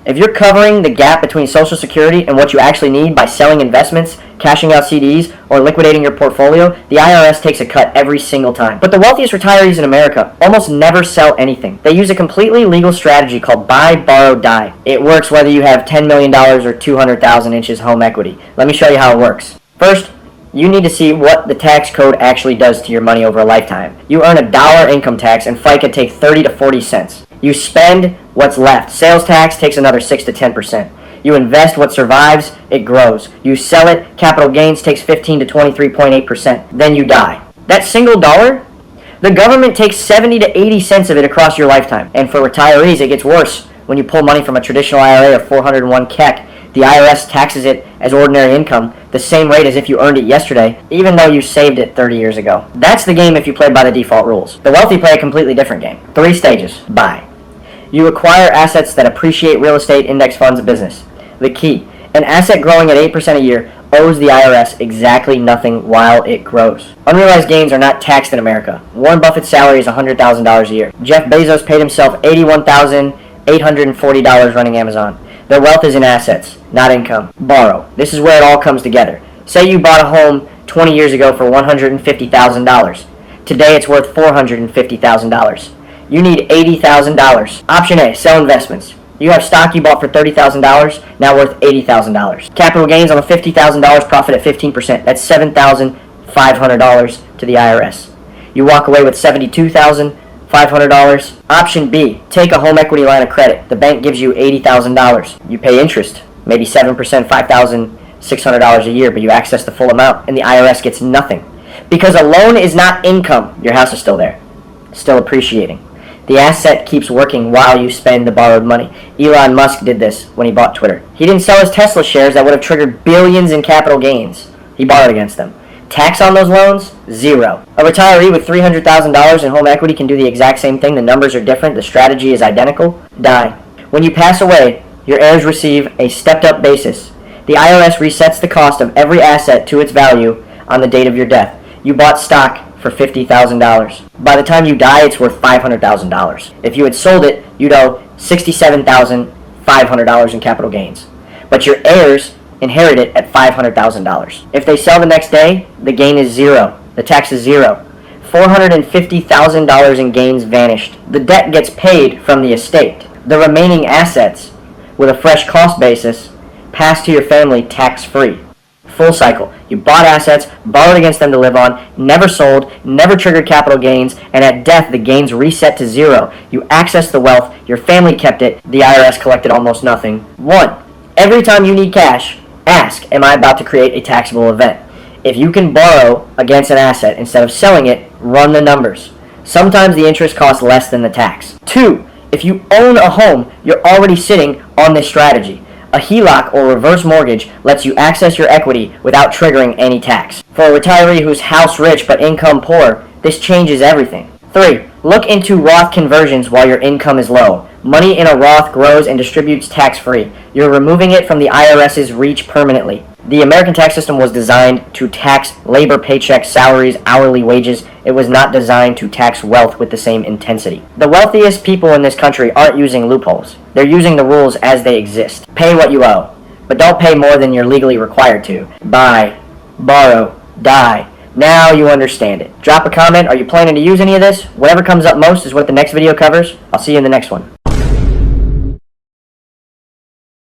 If you're covering the gap between Social Security and what you actually need by selling investments, cashing out CDs, or liquidating your portfolio, the IRS takes a cut every single time. But the wealthiest retirees in America almost never sell anything. They use a completely legal strategy called buy, borrow, die. It works whether you have $10 million or 200,000 inches home equity. Let me show you how it works. First, you need to see what the tax code actually does to your money over a lifetime. You earn $1 income tax and FICA takes 30 to 40 cents. You spend what's left. Sales tax takes another 6 to 10%. You invest what survives, it grows. You sell it, capital gains takes 15 to 23.8%. Then you die. That single dollar, the government takes 70 to 80 cents of it across your lifetime. And for retirees, it gets worse. When you pull money from a traditional IRA of 401 KEC, the IRS taxes it as ordinary income, the same rate as if you earned it yesterday, even though you saved it 30 years ago. That's the game if you play by the default rules. The wealthy play a completely different game. 3 stages. Buy. You acquire assets that appreciate real estate index funds of business. The key, an asset growing at 8% a year owes the IRS exactly nothing while it grows. Unrealized gains are not taxed in America. Warren Buffett's salary is $100,000 a year. Jeff Bezos paid himself $81,840 running Amazon. Their wealth is in assets, not income. Borrow. This is where it all comes together. Say you bought a home 20 years ago for $150,000. Today it's worth $450,000. You need $80,000. Option A, sell investments. You have stock you bought for $30,000, now worth $80,000. Capital gains on a $50,000 profit at 15%. That's $7,500 to the IRS. You walk away with $72,500. Option B, take a home equity line of credit. The bank gives you $80,000. You pay interest, maybe 7%, $5,600 a year, but you access the full amount, and the IRS gets nothing. Because a loan is not income. Your house is still there, still appreciating. The asset keeps working while you spend the borrowed money. Elon Musk did this when he bought Twitter. He didn't sell his Tesla shares that would have triggered billions in capital gains. He borrowed against them. Tax on those loans? Zero. A retiree with $300,000 in home equity can do the exact same thing. The numbers are different. The strategy is identical. Die. When you pass away, your heirs receive a stepped-up basis. The IRS resets the cost of every asset to its value on the date of your death. You bought stock for $50,000. By the time you die, it's worth $500,000. If you had sold it, you'd owe $67,500 in capital gains. But your heirs inherit it at $500,000. If they sell the next day, the gain is zero. The tax is zero. $450,000 in gains vanished. The debt gets paid from the estate. The remaining assets, with a fresh cost basis, pass to your family tax-free. Full cycle. You bought assets, borrowed against them to live on, never sold, never triggered capital gains, and at death the gains reset to zero. You accessed the wealth, your family kept it, the IRS collected almost nothing. 1. Every time you need cash, ask, am I about to create a taxable event? If you can borrow against an asset instead of selling it, run the numbers. Sometimes the interest costs less than the tax. 2. If you own a home, you're already sitting on this strategy. A HELOC or reverse mortgage lets you access your equity without triggering any tax. For a retiree who's house rich but income poor, this changes everything. 3. Look into Roth conversions while your income is low. Money in a Roth grows and distributes tax-free. You're removing it from the IRS's reach permanently. The American tax system was designed to tax labor paychecks, salaries, hourly wages. It was not designed to tax wealth with the same intensity. The wealthiest people in this country aren't using loopholes. They're using the rules as they exist. Pay what you owe, but don't pay more than you're legally required to. Buy, borrow, die. Now you understand it. Drop a comment. Are you planning to use any of this? Whatever comes up most is what the next video covers. I'll see you in the next one.